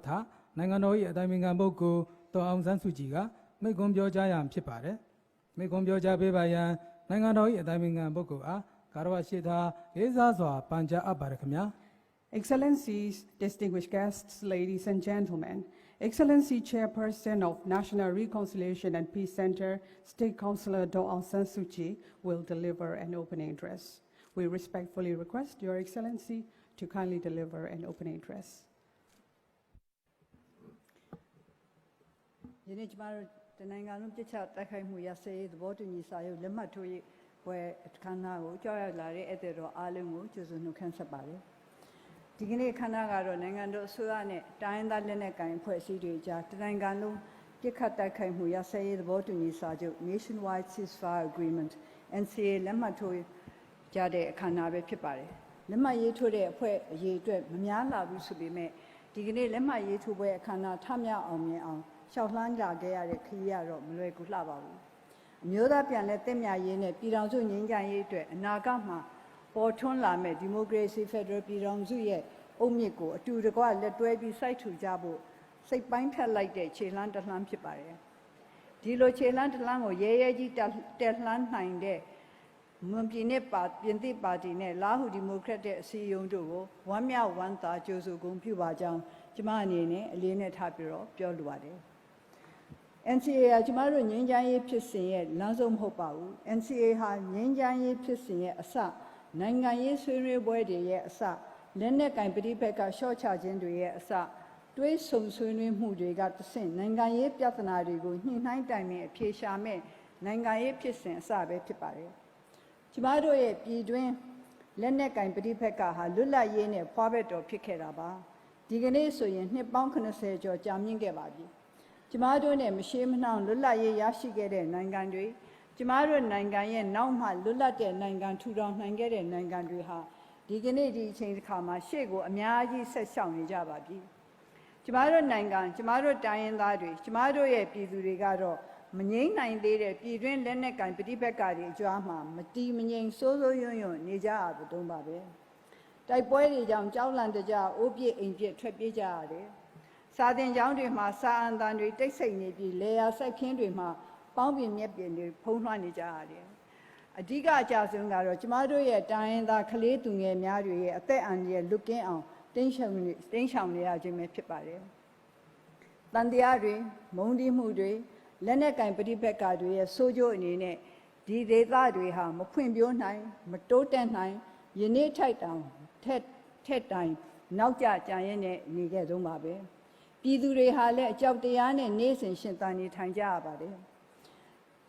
다နိုင်ငံတော်၏အတိုင်ပင်ခံပုဂ္ဂိုလ် ဒေါ်အောင်ဆန်းစုကြည်က မိန့်ခွန်းပြောကြားရန်ဖြစ်ပါတယ် မိန့်ခွန်းပြောကြားပေးပါရန် နိုင်ငံတော်၏အတိုင်ပင်ခံပုဂ္ဂိုလ်အား ဂါရဝရှိထားလေးစားစွာပန်ကြားအပ်ပါတယ်ခင်ဗျာ Excellencies, distinguished guests, ladies and gentlemen, Excellency Chairperson of National Reconciliation and Peace Center, State Councillor Daw Aung San Suu Kyi will deliver an opening address. We respectfully request Your Excellency to kindly deliver an opening address. ယနေ့ကျမတို့တနိုင်ငံလုံးပြစ်ချတိုက်ခိုက်မှုရစရေးသဘောတူညီစာချုပ်လက်မှတ်ထိုးရေးပွဲအခမ်းအနားကိုကြောက်ရောက်လာတဲ့ဧည့်သည်တော်အားလုံးကိုကျေးဇူးနှုတ်ခမ်းဆက်ပါတယ်။ဒီကနေ့အခမ်းအနားကတော့နိုင်ငံတော်အစိုးရနဲ့တိုင်းရင်းသားလက်နက်ကိုင်အဖွဲ့အစည်းတွေကြားတနိုင်ငံလုံးပြစ်ခတ်တိုက်ခိုက်မှုရစရေးသဘောတူညီစာချုပ် Nationwide Ceasefire Agreement NCA လက်မှတ်ထိုးကြတဲ့အခမ်းအနားပဲဖြစ်ပါတယ်။လက်မှတ်ရေးထိုးတဲ့အဖွဲ့အရေးအတွက်မများလာဘူးဆိုပေမဲ့ဒီကနေ့လက်မှတ်ရေးထိုးပွဲအခမ်းအနားထမြောက်အောင်မြင်အောင်ရှောက်လှမ်းကြခဲ့ရတဲ့ခရီးရတော့မလွယ်ကူလှပါဘူး။အမျိုးသားပြန်လည်သင့်မြတ်ရေးနဲ့ပြည်ထောင်စုငြိမ်းချမ်းရေးအတွက်အနာဂတ်မှာပေါ်ထွန်းလာမဲ့ဒီမိုကရေစီဖက်ဒရယ်ပြည်ထောင်စုရဲ့အုတ်မြစ်ကိုအတူတကွလက်တွဲပြီးစိုက်ထူကြဖို့စိတ်ပိုင်းဖြတ်လိုက်တဲ့ခြေလှမ်းတစ်လှမ်းဖြစ်ပါတယ်။ဒီလိုခြေလှမ်းတစ်လှမ်းကိုရဲရဲကြီးတက်လှမ်းနိုင်တဲ့မွန်ပြည်နယ်ပြင်သစ်ပါတီနဲ့လာဟုဒီမိုကရက်တစ်အစည်းအရုံးတို့ကိုဝမ်းမြောက်ဝမ်းသာကြိုဆိုဂုဏ်ပြုပါကြောင်းကျမအနေနဲ့အလေးနဲ့ထားပြီးတော့ပြောလိုပါတယ်။ NCA ကကျမတို့ငြိမ်းချမ်းရေးဖြစ်စဉ်ရဲ့လမ်းဆုံးမဟုတ်ပါဘူး NCA ဟာငြိမ်းချမ်းရေးဖြစ်စဉ်ရဲ့အစနိုင်ငံရေးဆွေးနွေးပွဲတွေရဲ့အစလက်နက်ကင်ပဋိပက္ခရှော့ချခြင်းတွေရဲ့အစတွေးဆုံဆွေးနွေးမှုတွေကတဆင့်နိုင်ငံရေးပြဿနာတွေကိုညှိနှိုင်းတိုင်ပင်အဖြေရှာမဲ့နိုင်ငံရေးဖြစ်စဉ်အစပဲဖြစ်ပါတယ်ကျမတို့ရဲ့ပြည်တွင်းလက်နက်ကင်ပဋိပက္ခဟာလွတ်လပ်ရေးနဲ့ဖွားဘက်တော်ဖြစ်ခဲ့တာပါဒီကနေ့ဆိုရင်နှစ်ပေါင်း80ကျော်ကြာမြင့်ခဲ့ပါပြီကျမတို့နဲ့မရှေးမနှောင်းလွတ်လပ်ရေးရရှိခဲ့တဲ့နိုင်ငံတွေကျမတို့နိုင်ငံရဲ့နောက်မှလွတ်လပ်တဲ့နိုင်ငံထူထောင်နိုင်ခဲ့တဲ့နိုင်ငံတွေဟာဒီကနေ့ဒီအချိန်တစ်ခါမှာရှေ့ကိုအများကြီးဆက်ရှောင်နေကြပါပြီကျမတို့နိုင်ငံကျမတို့တိုင်းရင်းသားတွေကျမတို့ရဲ့ပြည်သူတွေကတော့မငြိမ့်နိုင်သေးတဲ့ပြည်တွင်းလက်နက်ကင်ပဋိပက္ခတွေအကြွားမှာမတီးမငြိမ်စိုးစိုးရွံ့ရွံ့နေကြရတုံးပါပဲတိုက်ပွဲတွေကြောင့်ကြောက်လန့်တကြအိုးပြစ်အိမ်ပြစ်ထွက်ပြေးကြရတယ်စာသင်ကျောင်းတွေမှာစာအန်တန်တွေတိတ်ဆိတ်နေပြီးလေယာစိုက်ခင်းတွေမှာပေါင်းပြင်မြက်ပြင်တွေဖုံးလွှမ်းနေကြရတယ်။အဓိကအကြဆုံးကတော့ကျမတို့ရဲ့တိုင်းရင်းသားကလေးသူငယ်များတွေရဲ့အသက်အန္တရာယ်လွတ်ကင်းအောင်တင်းရှောင်နေရခြင်းပဲဖြစ်ပါတယ်။တန်တရားတွေမုန်းတီးမှုတွေလက်နက်ကင်ပဋိပက္ခတွေရဲ့ဆိုးကျိုးအနေနဲ့ဒီဒေသတွေဟာမဖွံ့ဖြိုးနိုင်မတိုးတက်နိုင်ယနေ့ထိုက်တောင်ထက်တိုင်နောက်ကျကြရင်နေခဲ့သုံးပါပဲ။ပြည်သူတွေဟာလည်းအကြောက်တရားနဲ့နေ့စဉ်ရှင်သန်နေထိုင်ကြရပါတယ်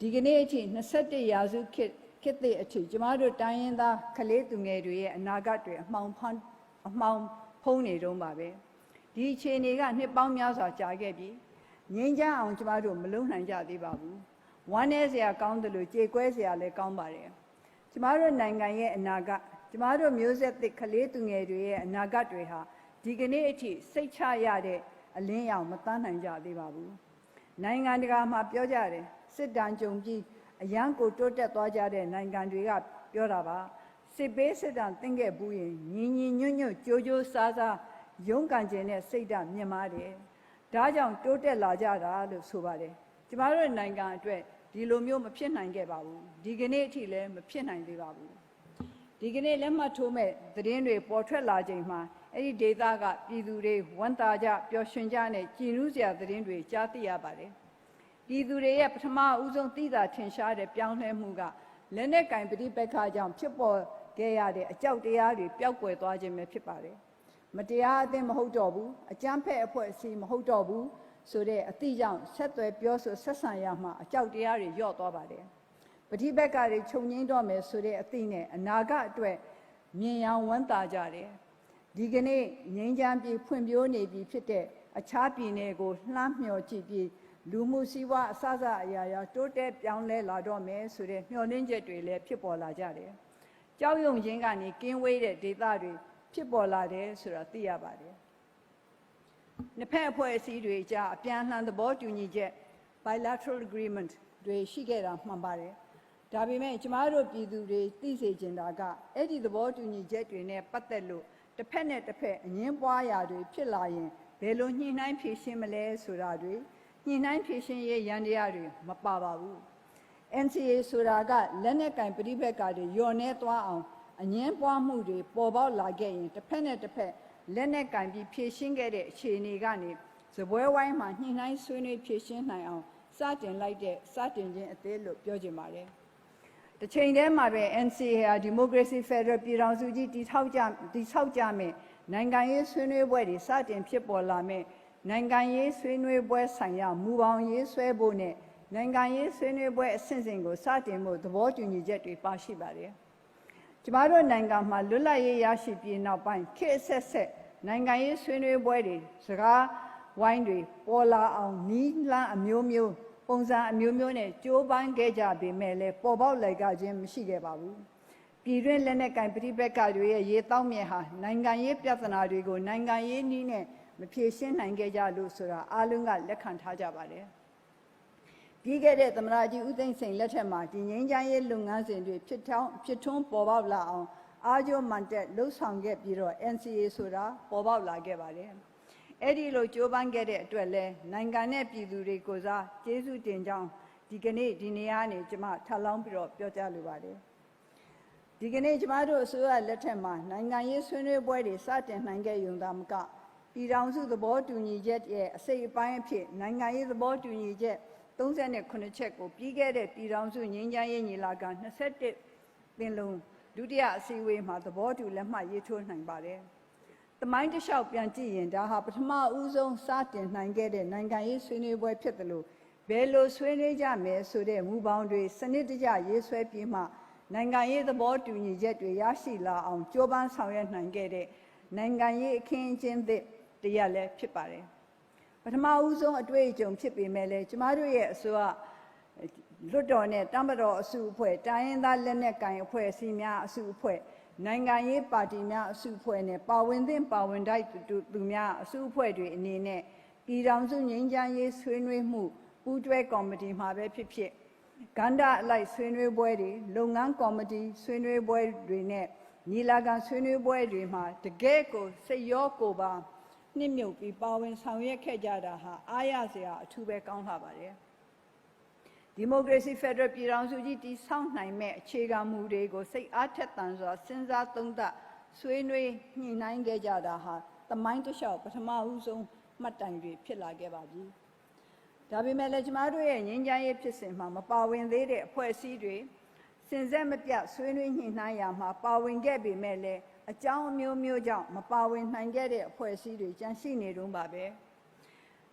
ဒီကနေ့အထိ21ရာစုခေတ်သစ်အထိကျမတို့တိုင်းရင်းသားကလေးသူငယ်တွေရဲ့အနာဂတ်တွေအမှောင်ဖုံးနေတုံးပါပဲဒီအခြေအနေကနှစ်ပေါင်းများစွာကြာခဲ့ပြီငြိမ်းချမ်းအောင်ကျမတို့မလုံနိုင်ကြသေးပါဘူးဝမ်းနည်းစရာကောင်းတယ်လို့ကြေကွဲစရာလည်းကောင်းပါတယ်ကျမတို့နိုင်ငံရဲ့အနာဂတ်ကျမတို့မျိုးဆက်သစ်ကလေးသူငယ်တွေရဲ့အနာဂတ်တွေဟာဒီကနေ့အထိစိတ်ချရတဲ့အလင်းရောင်မတန်းနိုင်ကြသေးပါဘူးနိုင်ငံတကာမှာပြောကြတယ်စစ်တမ်းကြုံပြီးအရန်ကိုတိုးတက်သွားကြတဲ့နိုင်ငံတွေကပြောတာပါစစ်ဘေးစစ်တမ်းတင်ခဲ့ဘူးရင်ညီညီညွတ်ညွတ်ကြိုးကြိုးစားစားရုန်းကန်ခြင်းနဲ့စိတ်ဓာတ်မြင့်မားတယ်ဒါကြောင့်တိုးတက်လာကြတာလို့ဆိုပါတယ်ကျမတို့နိုင်ငံအတွက်ဒီလိုမျိုးမဖြစ်နိုင်ခဲ့ပါဘူးဒီကနေ့အထိလည်းမဖြစ်နိုင်သေးပါဘူးဒီကနေ့လက်မှတ်ထိုးမဲ့သတင်းတွေပေါ်ထွက်လာချိန်မှာအဲ့ဒီဒေသကပြည်သူတွေဝန်တာကြပျော်ရွှင်ကြနဲ့ကြည်နူးစရာသတင်းတွေကြားသိရပါတယ်ပြည်သူတွေရဲ့ပထမဦးဆုံးသိတာထင်ရှားတဲ့ပြောင်းလဲမှုကလက်နက်ကင်ပဋိပက္ခကြောင့်ဖြစ်ပေါ်ခဲ့ရတဲ့အကြောက်တရားတွေပျောက်ကွယ်သွားခြင်းပဲဖြစ်ပါတယ်မတရားအသင်းမဟုတ်တော့ဘူးအကြမ်းဖက်အဖွဲ့အစည်းမဟုတ်တော့ဘူးဆိုတဲ့အသည့်ကြောင့်ဆက်သွယ်ပြောဆိုဆက်ဆံရမှာအကြောက်တရားတွေလျော့သွားပါတယ်ပဋိပက္ခတွေခြုံငင်းတော့မယ်ဆိုတဲ့အသည့်နဲ့အနာဂတ်အတွက်မြင်ရောင်ဝမ်းသာကြတယ်ဒီကနေ့ငြိမ်းချမ်းပြီးဖွံ့ဖြိုးနေပြီဖြစ်တဲ့အခြားပြည်နယ်ကိုလှမ်းမျှော်ကြည့်ပြီးလူမှုစီးပွားအစအရာရာတိုးတက်ပြောင်းလဲလာတော့မယ်ဆိုတဲ့မျှော်လင့်ချက်တွေလည်းဖြစ်ပေါ်လာကြတယ်။ကြောက်ရွံ့ခြင်းကနေကင်းဝေးတဲ့ဒေသတွေဖြစ်ပေါ်လာတယ်ဆိုတာသိရပါတယ်။နှစ်ဖက်အဖွဲ့အစည်းတွေကြားအပြန်အလှန်သဘောတူညီချက် bilateral agreement တွေရှိခဲ့တာမှန်ပါတယ်။ဒါပေမဲ့ကျမတို့ပြည်သူတွေသိစေချင်တာကအဲ့ဒီသဘောတူညီချက်တွေနဲ့ပတ်သက်လို့တစ်ဖက်နဲ့တစ်ဖက်အငင်းပွားရာတွေဖြစ်လာရင်ဘ ယ်လိုညှိနှိုင်းဖြေရှင်းမလဲဆိုတာတွေညှိနှိုင်းဖြေရှင်းရေးရန်တရားတွေမပါပါဘူး NCA ဆိုတာကလက်နက်ကင်ပဋိပက္ခတွေညှော်နှဲသွားအောင်အငင်းပွားမှုတွေပေါ်ပေါက်လာခဲ့ရင်တစ်ဖက်နဲ့တစ်ဖက်လက်နက်ကင်ပြီးဖြေရှင်းခဲ့တဲ့အခြေအနေကနေစပွဲဝိုင်းမှာညှိနှိုင်းဆွေးနွေးဖြေရှင်းနိုင်အောင်စတင်လိုက်တဲ့စတင်ခြင်းအသေးလို့ပြောချင်ပါတယ်တစ်ချိန်တည်းမှာပဲ NCA ဟာဒီမိုကရေစီဖက်ဒရယ်ပြည်ထောင်စုကြီးတည်ဆောက်ကြမယ်နိုင်ငံရေးဆွေးနွေးပွဲတွေစတင်ဖြစ်ပေါ်လာမယ်နိုင်ငံရေးဆွေးနွေးပွဲဆိုင်ရာမူပေါင်းရေးဆွဲဖို့နဲ့နိုင်ငံရေးဆွေးနွေးပွဲအဆင့်ဆင့်ကိုစတင်ဖို့သဘောတူညီချက်တွေပါရှိပါတယ်ကျမတို့နိုင်ငံမှာလွတ်လပ်ရေးရရှိပြီးနောက်ပိုင်းခေတ်ဆက်ဆက်နိုင်ငံရေးဆွေးနွေးပွဲတွေစကားဝိုင်းတွေပေါ်လာအောင်နီးလန်းအမျိုးမျိုးပုံစံအမျိုးမျိုးနဲ့ကြိုးပမ်းခဲ့ကြပေမဲ့လည်းပေါ်ပေါက်လာကြခြင်းမရှိခဲ့ပါဘူးပြည်တွင်းလက်နက်ကင်ပဋိပက္ခတွေရဲ့ရေတောက်မြစ်ဟာနိုင်ငံရေးပြဿနာတွေကိုနိုင်ငံရေးနည်းနဲ့မဖြေရှင်းနိုင်ခဲ့ကြလို့ဆိုတာအားလုံးကလက်ခံထားကြပါတယ်ပြီးခဲ့တဲ့သမ္မတကြီးဦးသိန်းစိန်လက်ထက်မှာဒီငြိမ်းချမ်းရေးလုပ်ငန်းစဉ်တွေဖြစ်ထွန်းပေါ်ပေါက်လာအောင်အားကျိုးမှန်တက်လှုပ်ဆောင်ခဲ့ပြီးတော့ NCA ဆိုတာပေါ်ပေါက်လာခဲ့ပါတယ်အဲ့ဒီလိုကြိုးပမ်းခဲ့တဲ့အတွက်လဲနိုင်ငံနဲ့ပြည်သူတွေကိုစားကျေးဇူးတင်ကြောင်းဒီကနေ့ဒီနေရာနေကျမထပ်လောင်းပြီးတော့ပြောကြားလိုပါတယ်ဒီကနေ့ကျမတို့အစိုးရလက်ထက်မှာနိုင်ငံရေးဆွေးနွေးပွဲတွေစတင်နိုင်ခဲ့ရုံသာမကပြည်ထောင်စုသဘောတူညီချက်ရဲ့အစိတ်အပိုင်းအဖြစ်နိုင်ငံရေးသဘောတူညီချက်39ချက်ကိုပြီးခဲ့တဲ့ပြည်ထောင်စုငြိမ်းချမ်းရေးညီလာခံ21ပင်လုံဒုတိယအစည်းအဝေးမှာသဘောတူလက်မှတ်ရေးထိုးနိုင်ပါတယ်။သမိုင်းတစ်လျှောက်ပြန်ကြည့်ရင်ဒါဟာပထမဦးဆုံးစတင်နိုင်ခဲ့တဲ့နိုင်ငံရေးဆွေးနွေးပွဲဖြစ်တယ်လို့ဘယ်လိုဆွေးနွေးကြမယ်ဆိုတဲ့မူပေါင်းတွေစနစ်တကျရေးဆွဲပြီးမှနိုင်ငံရေးသဘောတူညီချက်တွေရရှိလာအောင်ကြိုးပမ်းဆောင်ရွက်နိုင်ခဲ့တဲ့နိုင်ငံရေးအခင်းအကျင်းသစ်တရက်လည်းဖြစ်ပါတယ်ပထမဦးဆုံးအတွေ့အကြုံဖြစ်ပေမဲ့လည်းကျမတို့ရဲ့အစိုးရလွတ်တော်နဲ့တမတော်အစုအဖွဲ့တိုင်းရင်းသားလက်နက်ကိုင်အဖွဲ့အစည်းများအစုအဖွဲ့နိုင်ငံရေးပါတီများအစုအဖွဲ့နဲ့ပါဝင်သင့်ပါဝင်ထိုက်သူများအစုအဖွဲ့တွေအနေနဲ့ပြည်ထောင်စုငြိမ်းချမ်းရေးဆွေးနွေးမှုပူးတွဲကော်မတီမှာပဲဖြစ်ဖြစ်ကန္တာအလိုက်ဆွေးနွေးပွဲတွေလုပ်ငန်းကော်မတီဆွေးနွေးပွဲတွေနဲ့ညီလာခံဆွေးနွေးပွဲတွေမှာတကယ့်ကိုစိတ်ရောကိုယ်ပါနှိမ့်မြုပ်ပြီးပါဝင်ဆောင်ရွက်ခဲ့ကြတာဟာအားရစရာအထူးပဲကောင်းလာပါတယ်ဒီမိုကရေစီဖက်ဒရယ်ပြည်ထောင်စုကြီးတည်ဆောက်နိုင်မဲ့အခြေခံမူတွေကိုစိတ်အားထက်သန်စွာစဉ်းစားသုံးသပ်ဆွေးနွေးညှိနှိုင်းခဲ့ကြတာဟာသမိုင်းတစ်လျှောက်ပထမဦးဆုံးမှတ်တိုင်တွေဖြစ်လာခဲ့ပါပြီဒါပေမဲ့လည်းကျမတို့ရဲ့ငြိမ်းချမ်းရေးဖြစ်စဉ်မှာမပါဝင်သေးတဲ့အဖွဲ့အစည်းတွေစင်ဆက်မပြတ်ဆွေးနွေးညှိနှိုင်းရာမှာပါဝင်ခဲ့ပေမဲ့လည်းအကြောင်းအမျိုးမျိုးကြောင့်မပါဝင်နိုင်ခဲ့တဲ့အဖွဲ့အစည်းတွေကြန့်ရှိနေတုန်းပါပဲ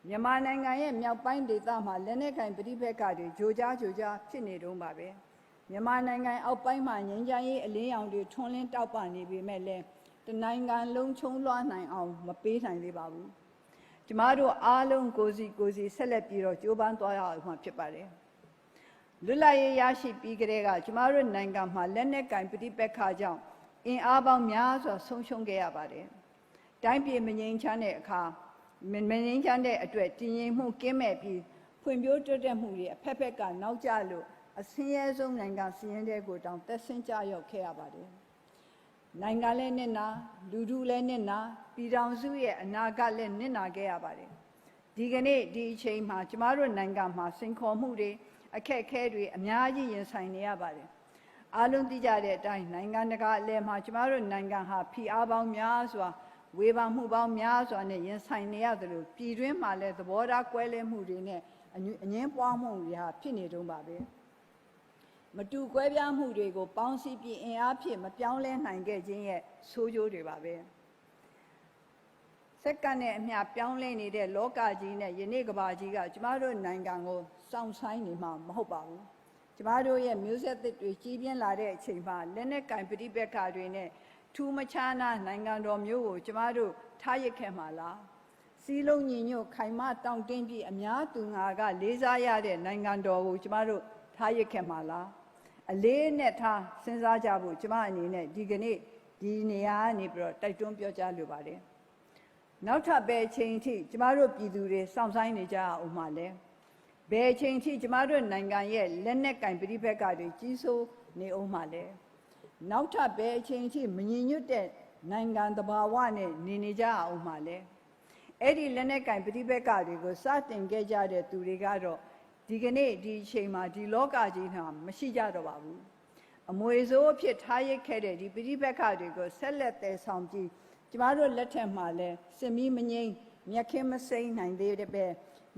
မြန်မာနိုင်ငံရဲ့မြောက်ပိုင်းဒေသမှာလက်နက်ကိုင်ပဋိပက္ခတွေကြိုကြားဖြစ်နေတုန်းပါပဲမြန်မာနိုင်ငံအောက်ပိုင်းမှာငြိမ်းချမ်းရေးအလင်းရောင်တွေထွန်းလင်းတောက်ပနေပေမဲ့လည်းတနိုင်ငံလုံးချုံလွှမ်းနိုင်အောင်မပေးနိုင်သေးပါဘူးကျမတို့အားလုံးကိုစီဆက်လက်ပြီးတော့ကြိုးပမ်းသွားရအောင်မှာဖြစ်ပါတယ်လွတ်လပ်ရေးရရှိပြီးကတည်းကကျမတို့နိုင်ငံမှာလက်နက်ကိုင်ပဋိပက္ခကြောင့်အင်အားပေါင်းများစွာဆုံးရှုံးခဲ့ရပါတယ်တိုင်းပြည်မငြိမ်းချမ်းတဲ့အခါမငြိမ်းချမ်းတဲ့အတွက်တည်ငြိမ်မှုကင်းမဲ့ပြီးဖွံ့ဖြိုးတိုးတက်မှုတွေအဖက်ဖက်ကနောက်ကျလို့အဆင်းရဲဆုံးနိုင်ငံစီးရင်တဲ့ကိုတောင်သက်ဆင်းကြရောက်ခဲ့ရပါတယ်နိုင်ငံလည်းနစ်နာလူထုလည်းနစ်နာပြည်ထောင်စုရဲ့အနာဂတ်လည်းနစ်နာခဲ့ရပါတယ်ဒီကနေ့ဒီအချိန်မှာကျမတို့နိုင်ငံမှာစိန်ခေါ်မှုတွေအခက်အခဲတွေအများကြီးရင်ဆိုင်နေရပါတယ်အားလုံးသိကြတဲ့အတိုင်းနိုင်ငံတကာအလယ်မှာကျမတို့နိုင်ငံဟာဖိအားပေါင်းများစွာဝေဖန်မှုပေါင်းများစွာနဲ့ရင်ဆိုင်နေရသလိုပြည်တွင်းမှာလည်းသဘောထားကွဲလွဲမှုတွေနဲ့အငင်းပွားမှုတွေဟာဖြစ်နေတုန်းပါပဲမတူကွဲပြားမှုတွေကိုပေါင်းစည်းပြီးအင်အားဖြင့်မပြောင်းလဲနိုင်ခဲ့ခြင်းရဲ့ဆိုးကျိုးတွေပါပဲစက္ကန့်နဲ့အမျှပြောင်းလဲနေတဲ့လောကကြီးနဲ့ယနေ့ကမ္ဘာကြီးကကျမတို့နိုင်ငံကိုစောင့်ဆိုင်နေမှာမဟုတ်ပါဘူးကျမတို့ရဲ့မျိုးဆက်သစ်တွေကြီးပြင်းလာတဲ့အချိန်မှာလက်နက်ကင်ပဋိပက္ခတွေနဲ့ထူးမခြားနာနိုင်ငံတော်မျိုးကိုကျမတို့ထားရခဲ့မှာလားစီးလုံးညီညွတ်ခိုင်မတောင့်တင်းပြီးအများသူငါကလေးစားရတဲ့နိုင်ငံတော်ကိုကျမတို့ထားရခဲ့မှာလားအလေးနဲ့ထားစဉ်းစားကြဖို့ကျမအနေနဲ့ဒီကနေ့ဒီနေရာကနေပြီးတော့တိုက်တွန်းပြောကြားလိုပါတယ်နောက်ထပ်ပဲအချိန်အထိကျမတို့ပြည်သူတွေစောင့်ဆိုင်နေကြအောင်မှလဲဘယ်အချိန်အထိကျမတို့နိုင်ငံရဲ့လက်နက်ကင်ပဋိပက္ခတွေကြီးစိုးနေအောင်မှလဲနောက်ထပ်ပဲအချိန်အထိမငြိမ်ညွတ်တဲ့နိုင်ငံသဘာဝနဲ့နေကြအောင်မှလဲ အဲ့ဒီလက်နဲ့ကင်ပဋိပက္ခတွေကိုစတင်ခဲ့ကြတဲ့သူတွေကတော့ဒီကနေ့ဒီအချိန်မှာဒီလောကကြီးမှာမရှိကြတော့ပါဘူးအမွေဆိုးအဖြစ်ထားရခဲ့တဲ့ဒီပဋိပက္ခတွေကိုဆက်လက်တည်ဆောင်ပြီးကျမတို့လက်ထက်မှာလဲစစ်မီးမငိမ့်မြက်ခင်းမစိမ့်နိုင်သေးတဲ့ပဲ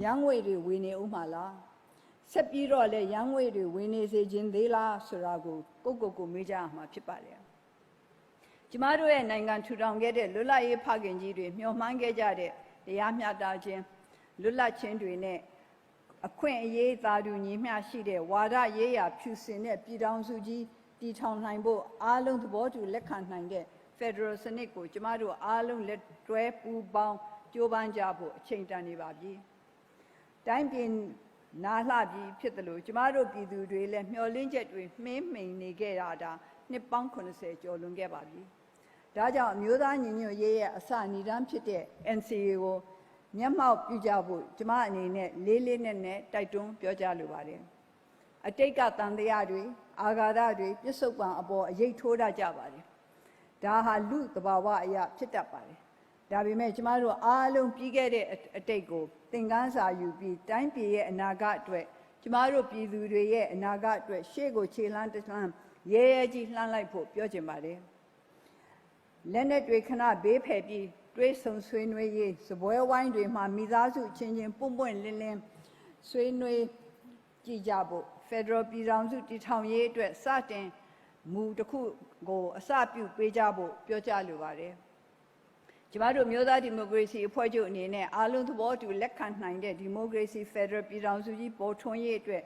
ရန်ငွေတွေဝင်နေဦးမှာလားဆက်ပြီးတော့လဲရန်ငွေတွေဝင်နေစေခြင်းသေးလားဆိုတာကိုကိုမေးကြရမှာဖြစ်ပါတယ်ကျမတို့ရဲ့နိုင်ငံထူထောင်ခဲ့တဲ့လွတ်လပ်ရေးဖခင်ကြီးတွေမျှော်မှန်းခဲ့ကြတဲ့တရားမျှတခြင်းလွတ်လပ်ခြင်းတွေနဲ့အခွင့်အရေးသာတူညီမျှရှိတဲ့ဝါဒရေးရာဖြူစင်တဲ့ပြည်ထောင်စုကြီးတည်ထောင်နိုင်ဖို့အားလုံးသဘောတူလက်ခံနိုင်တဲ့ Federal စနစ်ကိုကျမတို့အားလုံးလက်တွဲပူးပေါင်းကြိုးပမ်းကြဖို့အချိန်တန်နေပါပြီ။တိုင်းပြည်နာလှပြီဖြစ်တယ်လို့ကျမတို့ပြည်သူတွေလည်းမျှော်လင့်ချက်တွေမှင်းမှိန်နေခဲ့တာနှစ်ပေါင်း80ကျော်လွန်ခဲ့ပါပြီ။ဒါကြောင့်အမျိုးသားညီညွတ်ရေးရဲ့အစအနိဒန်းဖြစ်တဲ့ NCA ကိုမျက်မှောက်ပြုကြဖို့ကျမအနေနဲ့လေးနက်တိုက်တွန်းပြောကြားလိုပါတယ်။အတိတ်ကတန်တရားတွေအာဃာတတွေပြစ္ဆုတ်ပံအပေါ်အရေးထိုးတတ်ကြပါတယ်။ဒါဟာလူသဘာဝအရာဖြစ်တတ်ပါတယ်။ဒါပေမဲ့ကျမတို့အားလုံးပြီးခဲ့တဲ့အတိတ်ကိုသင်ခန်းစာယူပြီးတိုင်းပြည်ရဲ့အနာဂတ်အတွက်ကျမတို့ပြည်သူတွေရဲ့အနာဂတ်အတွက်ရှေ့ကိုခြေလှမ်းတစ်လှမ်းရဲကြီးလှမ်းလိုက်ဖို့ပြောချင်ပါတယ်။လက်နဲ့တွေခဏဘေးဖယ်ပြီးတွေးဆုံဆွေးနွေးရေးစပွဲဝိုင်းတွေမှာမိသားစုချင်းချင်းပွင့်လင်းလင်းဆွေးနွေးကြည့်ကြဖို့ဖက်ဒရယ်ပြည်ထောင်စုတည်ထောင်ရေးအတွက်စတင်မူတစ်ခုကိုအစပြုပေးကြဖို့ပြောကြားလိုပါတယ်။ကျမတို့မျိုးသားဒီမိုကရေစီအဖွဲ့ချုပ်အနေနဲ့အားလုံးသဘောတူလက်ခံနိုင်တဲ့ဒီမိုကရေစီဖက်ဒရယ်ပြည်ထောင်စုကြီးပေါ်ထွန်းရေးအတွက်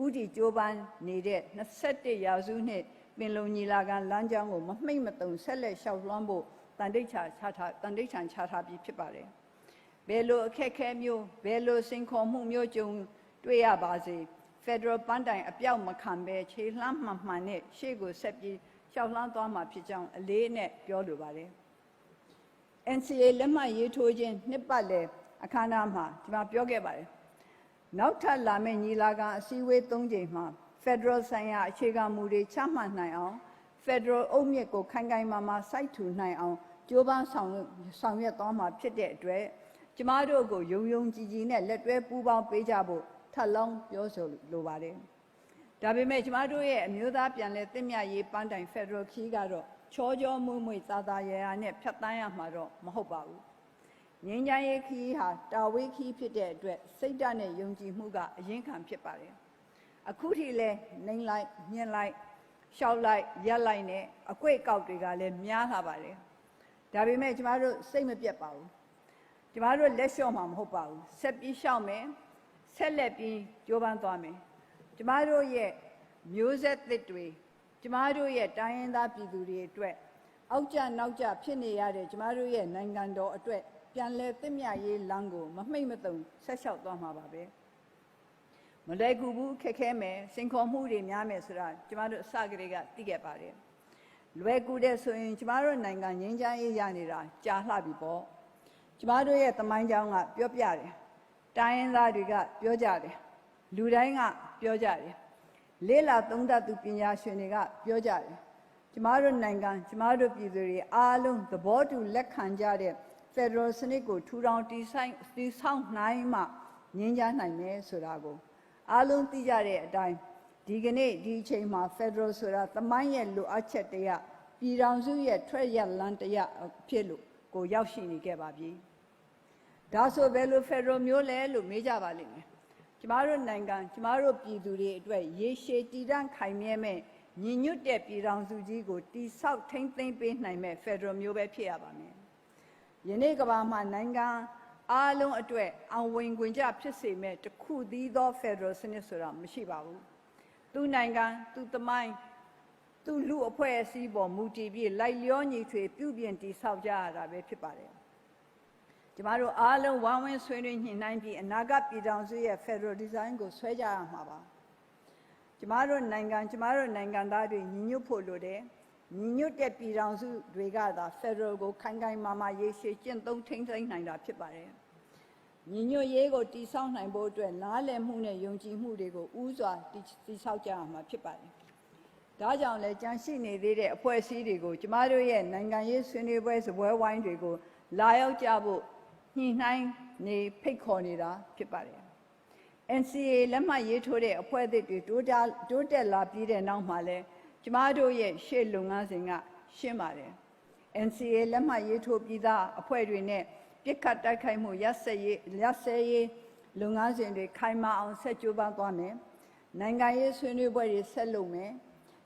ဥတီကြိုးပမ်းနေတဲ့21ရာစုနှစ်ပင်လုံညီလာခံလမ်းကြောင်းကိုမမှိတ်မတုံဆက်လက်လျှောက်လွှမ်းဖို့တန်တိတ်ချထားပြီးဖြစ်ပါတယ်။ဘယ်လိုအခက်အခဲမျိုးဘယ်လိုစိန်ခေါ်မှုမျိုးကြုံတွေ့ရပါစေဖက်ဒရယ်ပန်းတိုင်အပြောက်မခံပဲခြေလှမ်းမှန်နဲ့ရှေ့ကိုဆက်ပြီးလျှောက်လှမ်းသွားမှာဖြစ်ကြောင်းအလေးနဲ့ပြောလိုပါတယ်။ NCA လက်မှတ်ရေးထိုးခြင်းနှစ်ပတ်လည်အခမ်းအနားမှာဒီမှာပြောခဲ့ပါတယ်။နောက်ထပ်လာမယ့်ညီလာခံအစည်းအဝေး3ကြိမ်မှာဖက်ဒရယ်ဆိုင်ရာအခြေခံမူတွေချမှတ်နိုင်အောင်ဖက်ဒရယ်အုပ်မြစ်ကိုခိုင်မာစိုက်ထူနိုင်အောင်ကြိုးပမ်းဆောင်ရွက်သွားမှာဖြစ်တဲ့အတွက်ကျမတို့ကိုယုံကြည်နဲ့လက်တွဲပူးပေါင်းပေးကြဖို့ထပ်လောင်းပြောဆိုလိုပါတယ်။ဒါပေမဲ့ကျမတို့ရဲ့အမျိုးသားပြန်လည်သင့်မြတ်ရေးပန်းတိုင်ဖက်ဒရယ်ခီးကတော့ချောမွေ့သာရနဲ့ဖြတ်တန်းရမှာတော့မဟုတ်ပါဘူး။ငြိမ်းချမ်းရေးခီးဟာတာဝေးခီးဖြစ်တဲ့အတွက်စိတ်ဓာတ်နဲ့ယုံကြည်မှုကအရင်ခံဖြစ်ပါတယ်။အခုထိလဲနှိမ့်လိုက်ညှင်းလိုက်ရှောက်လိုက်ရက်လိုက်နဲ့အကွေ့အကောက်တွေကလည်းများလာပါတယ်။ဒါပေမဲ့ကျမတို့စိတ်မပြတ်ပါဘူး။ကျမတို့လက်လျှော့မှာမဟုတ်ပါဘူး။ဆက်ပြီးရှောက်မယ်ဆက်လက်ပြီးကြိုးပမ်းသွားမယ်။ကျမတို့ရဲ့မျိုးဆက်သစ်တွေကျမတို့ရဲ့တိုင်းရင်းသားပြည်သူတွေအတွက်အောက်ကျနောက်ကျဖြစ်နေရတဲ့ကျမတို့ရဲ့နိုင်ငံတော်အတွက်ပြန်လည်သင့်မြတ်ရေးလမ်းကိုမမှိတ်မတုံဆက်လျှောက်သွားမှာပါပဲ။မလွယ်ကူဘူးခက်ခဲမယ်စိန်ခေါ်မှုတွေများမယ်ဆိုတာကျမတို့အစကတည်းကသိခဲ့ပါတယ်။လွယ်ကူတဲ့ဆိုရင်ကျမတို့နိုင်ငံငြိမ်းချမ်းရေးရနေတာကြာလှပြီပေါ့။ကျမတို့ရဲ့သမိုင်းကြောင်းကပြောပြတယ်။တိုင်းရင်းသားတွေကပြောကြတယ်။လူတိုင်းကပြောကြတယ်။လေးလာသုံးသပ်သူပညာရှင်တွေကပြောကြတယ်။ကျမတို့နိုင်ငံကျမတို့ပြည်သူတွေအားလုံးသဘောတူလက်ခံကြတဲ့ဖက်ဒရယ်စနစ်ကိုထူထောင်တည်ဆောက်နိုင်မှငြိမ်းချမ်းနိုင်မယ်ဆိုတာကိုအားလုံးသိကြတဲ့အတိုင်းဒီကနေ့ဒီအချိန်မှာဖက်ဒရယ်ဆိုတာသမိုင်းရဲ့လိုအပ်ချက်တရားပြည်ထောင်စုရဲ့ထွက်ရလမ်းတရားဖြစ်လို့ကိုရောက်ရှိနေခဲ့ပါပြီ။ဒါဆိုဘယ်လိုဖက်ဒရယ်မျိုးလဲလို့မေးကြပါလိမ့်မယ်။ကျမတို့နိုင်ငံကျမတို့ပြည်သူတွေအတွက်ရေရှည်တည်တံ့ခိုင်မြဲမဲ့ညီညွတ်တဲ့ပြည်ထောင်စုကြီးကိုတည်ဆောက်ထိန်းသိမ်းပေးနိုင်မဲ့ဖက်ဒရယ်မျိုးပဲဖြစ်ရပါမယ်။ယနေ့ကမ္ဘာမှာနိုင်ငံအားလုံးအတွက်အောင်ဝင်ခွင့်ကြဖြစ်စေမဲ့တစ်ခုသီးသောဖက်ဒရယ်စနစ်ဆိုတာမရှိပါဘူး။သူ့နိုင်ငံသူ့သမိုင်းသူ့လူအဖွဲ့အစည်းပေါ်မူတည်ပြီးလိုက်လျောညီထွေပြုပြင်တည်ဆောက်ကြရတာပဲဖြစ်ပါတယ်။ကျမတို့အားလုံးဝိုင်းဝန်းဆွေးနွေးညှိနှိုင်းပြီးအနာဂတ်ပြည်ထောင်စုရဲ့ဖက်ဒရယ်ဒီဇိုင်းကိုဆွဲကြရမှာပါ။ကျမတို့နိုင်ငံသားတွေညီညွတ်ဖို့လိုတယ်။ညီညွတ်တဲ့ပြည်ထောင်စုတွေကသာဖက်ဒရယ်ကိုခိုင်မာရေရှည်ကျင့်သုံးထိန်းသိမ်းနိုင်တာဖြစ်ပါတယ်။ညီညွတ်ရေးကိုတည်ဆောက်နိုင်ဖို့အတွက်နားလည်မှုနဲ့ယုံကြည်မှုတွေကိုဥစွာတည်ဆောက်ကြရမှာဖြစ်ပါတယ်။ဒါကြောင့်လည်းကြန့်ရှိနေသေးတဲ့အဖွဲ့အစည်းတွေကိုကျမတို့ရဲ့နိုင်ငံရေးဆွေးနွေးပွဲစပွဲဝိုင်းတွေကိုလာရောက်ကြဖို့ည ညှိနှိုင်းနေဖိတ်ခေါ်နေတာဖြစ်ပါတယ် NCA လက်မှတ်ရေးထိုးတဲ့အဖွဲ့အသစ်တွေတိုးတက်လာပြီးတဲ့နောက်မှာလဲကျမတို့ရဲ့ရှေ့လုပ်ငန်းစဉ်ကရှင်းပါတယ် NCA လက်မှတ်ရေးထိုးပြီးသားအဖွဲ့တွေနဲ့ပြစ်ခတ်တိုက်ခိုက်မှုရပ်စဲရေးလုပ်ငန်းစဉ်တွေခိုင်မာအောင်ဆက်ကြိုးပမ်းသွားမယ်နိုင်ငံရေးဆွေးနွေးပွဲတွေဆက်လုပ်မယ်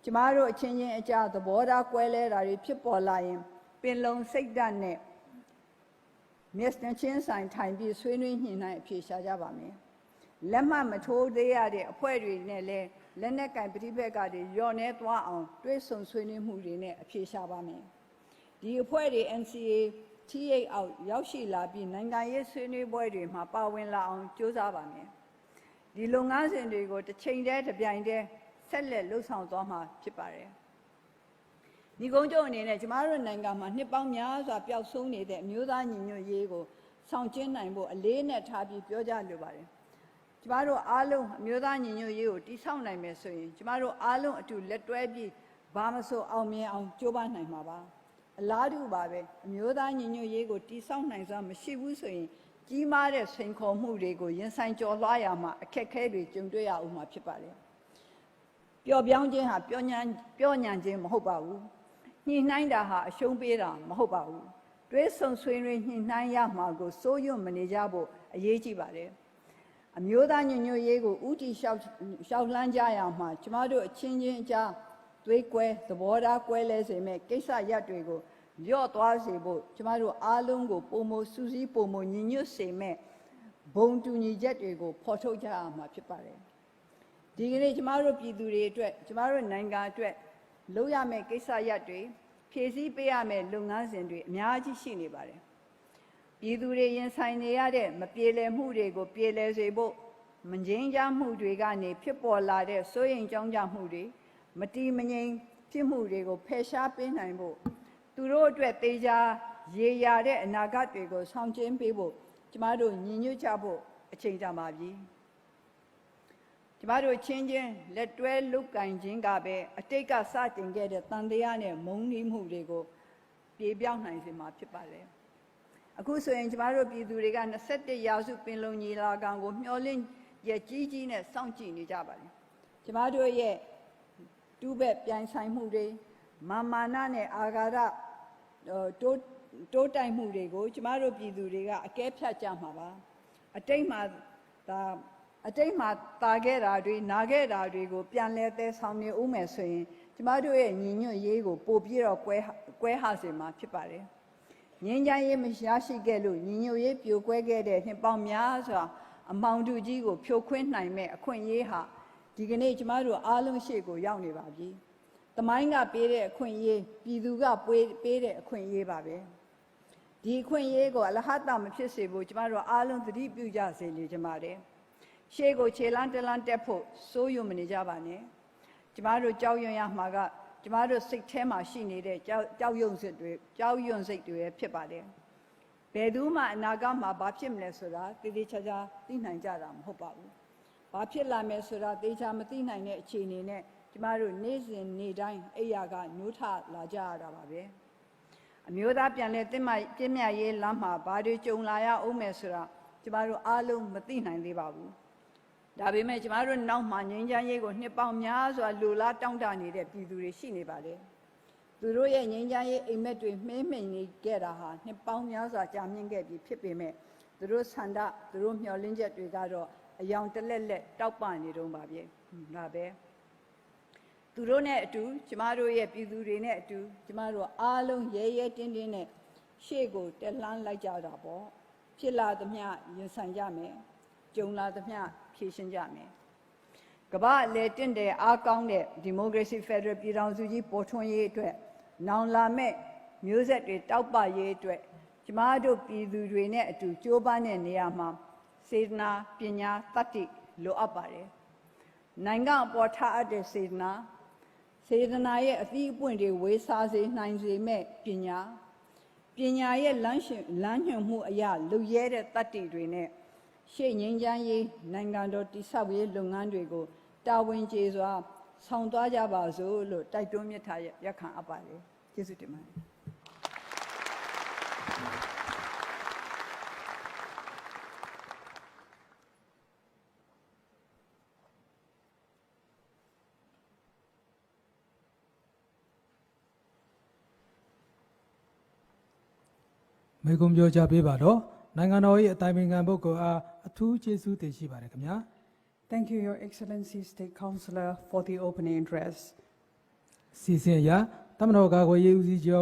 ကျမတို့အချင်းချင်းအကြားသဘောထားကွဲလဲတာတွေဖြစ်ပေါ်လာရင်ပင်လုံစိတ်ဓာတ်နဲ့မျက်နှာချင်းဆိုင်ထိုင်ပြီးဆွေးနွေးညှိနှိုင်းအဖြေရှာကြပါမယ်လက်မှတ်မထိုးသေးရတဲ့အဖွဲ့တွေနဲ့လည်းလက်နက်ကင်ပဋိပက္ခတွေညှော်နှဲသွားအောင်တွဲဆုံဆွေးနွေးမှုတွေနဲ့အဖြေရှာပါမယ်ဒီအဖွဲ့တွေ NCA ထိအောက်ရောက်ရှိလာပြီးနိုင်ငံရေးဆွေးနွေးပွဲတွေမှာပါဝင်လာအောင်ကြိုးစားပါမယ်ဒီလုပ်ငန်းစဉ်တွေကိုတစ်ချိန်တည်းတစ်ပြိုင်တည်းဆက်လက်လှုပ်ဆောင်သွားမှာဖြစ်ပါတယ်ဒီကုန်းကျုံအနေနဲ့ကျမတို့နိုင်ငံမှာနှစ်ပေါင်းများစွာပျောက်ဆုံးနေတဲ့အမျိုးသားညီညွတ်ရေးကိုဆောင်ကျဉ်နိုင်ဖို့အလေးနဲ့ထားပြီးပြောကြလိုပါတယ်ကျမတို့အားလုံးအမျိုးသားညီညွတ်ရေးကိုတည်ဆောက်နိုင်မယ်ဆိုရင်ကျမတို့အားလုံးအတူလက်တွဲပြီးဘာမဆိုအောင်မြင်အောင်ကြိုးပမ်းနိုင်မှာပါအလားတူပါပဲအမျိုးသားညီညွတ်ရေးကိုတည်ဆောက်နိုင်စွာမရှိဘူးဆိုရင်ကြီးမားတဲ့စိန်ခေါ်မှုတွေကိုရင်ဆိုင်ကျော်လွှားရမှာအခက်အခဲတွေကြုံတွေ့ရအောင်မှာဖြစ်ပါတယ်ပျော့ပြောင်းခြင်းဟာပျော့ညံ့ခြင်းမဟုတ်ပါဘူးညှိနှိုင်းတာဟာအရှုံးပေးတာမဟုတ်ပါဘူးတွဲဆုံဆွေးနွေးညှိနှိုင်းရမှာကိုစိုးရွံ့မနေကြဖို့အရေးကြီးပါတယ်အမျိုးသားညီညွတ်ရေးကိုဥတီလျှောက်လှမ်းကြရမှာကျမတို့အချင်းချင်းအကြားသွေးကွဲသဘောထားကွဲလဲစေမဲ့ကိစ္စရပ်တွေကိုလျော့သွားစေဖို့ကျမတို့အားလုံးကိုပုံမစူးစီးပုံမညီညွတ်စေမဲ့ဘုံတူညီချက်တွေကိုဖော်ထုတ်ကြရမှာဖြစ်ပါတယ်ဒီကနေ့ကျမတို့ပြည်သူတွေအတွက်ကျမတို့နိုင်ငံအတွက်လုပ်ရမယ့်ကိစ္စရပ်တွေဖြည့်ဆည်းပေးရမယ့်လုပ်ငန်းစဉ်တွေအများကြီးရှိနေပါတယ်ပြည်သူတွေရင်ဆိုင်နေရတဲ့မပြေလည်မှုတွေကိုပြေလည်စေဖို့မငြိမ်းချမ်းမှုတွေကနေဖြစ်ပေါ်လာတဲ့စိုးရိမ်ကြောင်းကြမှုတွေမတည်မငြိမ်ဖြစ်မှုတွေကိုဖယ်ရှားပေးနိုင်ဖို့သူတို့အတွက်တေချာရေရာတဲ့အနာဂတ်တွေကိုဆောင်ကျဉ်ပေးဖို့ကျမတို့ညီညွတ်ကြဖို့အချိန်တန်ပါပြီကျမတို့ချင်းချင်းလက်တွဲလုပ်ကင်ခြင်းကပဲအတိတ်ကစတင်ခဲ့တဲ့တန်တရားနဲ့မုန်းနှီးမှုတွေကိုပြေပြောင်းနိုင်စေမှာဖြစ်ပါတယ်အခုဆိုရင်ကျမတို့ပြည်သူတွေက21ရာစုပင်လုံညီလာခံကိုမျှော်လင့်ရကြီးကြီးနဲ့စောင့်ကြည့်နေကြပါတယ်ကျမတို့ရဲ့တူးဘက်ပြိုင်ဆိုင်မှုတွေမာနနဲ့အာဃာတတိုးတိုက်မှုတွေကိုကျမတို့ပြည်သူတွေကအကဲဖြတ်ကြမှာပါအတိတ်မှာတာခဲ့တာတွေနာခဲ့တာတွေကိုပြန်လဲသဲဆောင်နေဦးမယ်ဆိုရင်ကျမတို့ရဲ့ညီညွတ်ရေးကိုပို့ပြီးတော့ကွဲဟစေမှာဖြစ်ပါတယ်ငြိမ်းချမ်းရေးမရရှိခဲ့လို့ညီညွတ်ရေးပြိုကွဲခဲ့တဲ့နှစ်ပေါင်းများစွာအမောင်တူကြီးကိုဖြိုခွင်းနိုင်မဲ့အခွင့်အရေးဟာဒီကနေ့ကျမတို့အားလုံးရှေ့ကိုရောက်နေပါပြီ။သမိုင်းကပေးတဲ့အခွင့်အရေးပြည်သူကပေးတဲ့အခွင့်အရေးပါပဲ။ဒီအခွင့်အရေးကိုအလဟတမဖြစ်စေဖို့ကျမတို့အားလုံးသတိပြုကြစေလေကြပါတယ်။ရှေ့ကိုခြေလန်းတလန်းတက်ဖို့စိုးရွံ့မနေကြပါနဲ့။ကျမတို့ကြောက်ရွံ့ရမှာကကျမတို့စိတ်ထဲမှာရှိနေတဲ့ကြောက်ရွံ့စိတ်တွေဖြစ်ပါတယ်။ဘယ်သူမှအနာဂတ်မှာဘာဖြစ်မလဲဆိုတာတည်တည်ချာချာသိနိုင်ကြတာမဟုတ်ပါဘူး။ဘာဖြစ်လာမယ်ဆိုတာသေချာမသိနိုင်တဲ့အခြေအနေနဲ့ကျမတို့နေ့စဉ်နေ့တိုင်းအိယာကနိုးထလာကြရတာပါပဲ။အမျိုးသားပြန်လဲပြည့်မြတ်ရေးလမ်းမှာဘာတွေကြုံလာရအောင်မယ်ဆိုတာကျမတို့အားလုံးမသိနိုင်သေးပါဘူး။ဒါပေမဲ့ကျမတို့နောက်မှငြိမ်းချမ်းရေးကိုနှစ်ပေါင်းများစွာလိုလားတောင့်တနေတဲ့ပြည်သူတွေရှိနေပါတယ်။သူတို့ရဲ့ငြိမ်းချမ်းရေးအိမ်မက်တွေမှေးမှိန်နေခဲ့တာဟာနှစ်ပေါင်းများစွာကြာမြင့်ခဲ့ပြီးဖြစ်ပေမဲ့သူတို့ဆန္ဒသူတို့မျှော်လင့်ချက်တွေကတော့အယောင်တလက်လက်တောက်ပနေတုံးပါပဲ။ဒါပဲ။သူတို့နဲ့အတူကျမတို့ရဲ့ပြည်သူတွေနဲ့အတူကျမတို့အားလုံးရဲရဲတင်းတင်းနဲ့ရှေ့ကိုတက်လှမ်းလိုက်ကြတာပေါ့။ဖြစ်လာသမျှရင်ဆိုင်ကြမယ်။ကြုံလာသမျှဖြေရှင်းကြမယ်။ကမ္ဘာအလဲတင့်တယ်အားကောင်းတဲ့ဒီမိုကရေစီဖက်ဒရယ်ပြည်ထောင်စုကြီးပေါ်ထွန်းရေးအတွက်နောင်လာမဲ့မျိုးဆက်တွေတောက်ပရေးအတွက်ကျမတို့ပြည်သူတွေနဲ့အတူကြိုးပမ်းတဲ့နေရာမှာစေတနာပညာတတ္တိလိုအပ်ပါတယ်။နိုင်ငံပေါ်ထားအပ်တဲ့စေတနာရဲ့အသီးအပွင့်တွေဝေစားစေနိုင်စေမဲ့ပညာရဲ့လမ်းညွှန်မှုအရာလူရဲတဲ့တတ္တိတွေနဲ့ရှေ့ငြိမ်းချမ်းရေးနိုင်ငံတော်တည်ဆောက်ရေးလုပ်ငန်းတွေကိုတာဝန်ကျေစွာဆောင်သွားကြပါစို့လို့တိုက်တွန်းမြတ်ထားရက်ခံအပ်ပါတယ်ကျေးဇူးတင်ပါတယ် မိကွန်ပြောကြားပေးပါတော့နိုင်ငံတော်၏အတိုင်ပင်ခံပုဂ္ဂိုလ်အားအထူးကျေးဇူးတင်ရှိပါတယ်ခင်ဗျာ Thank you, Your Excellency State Councillor, for the opening address. စီစဉ်အရတမတော်ကာကွယ်ရေးဦးစီးချုပ်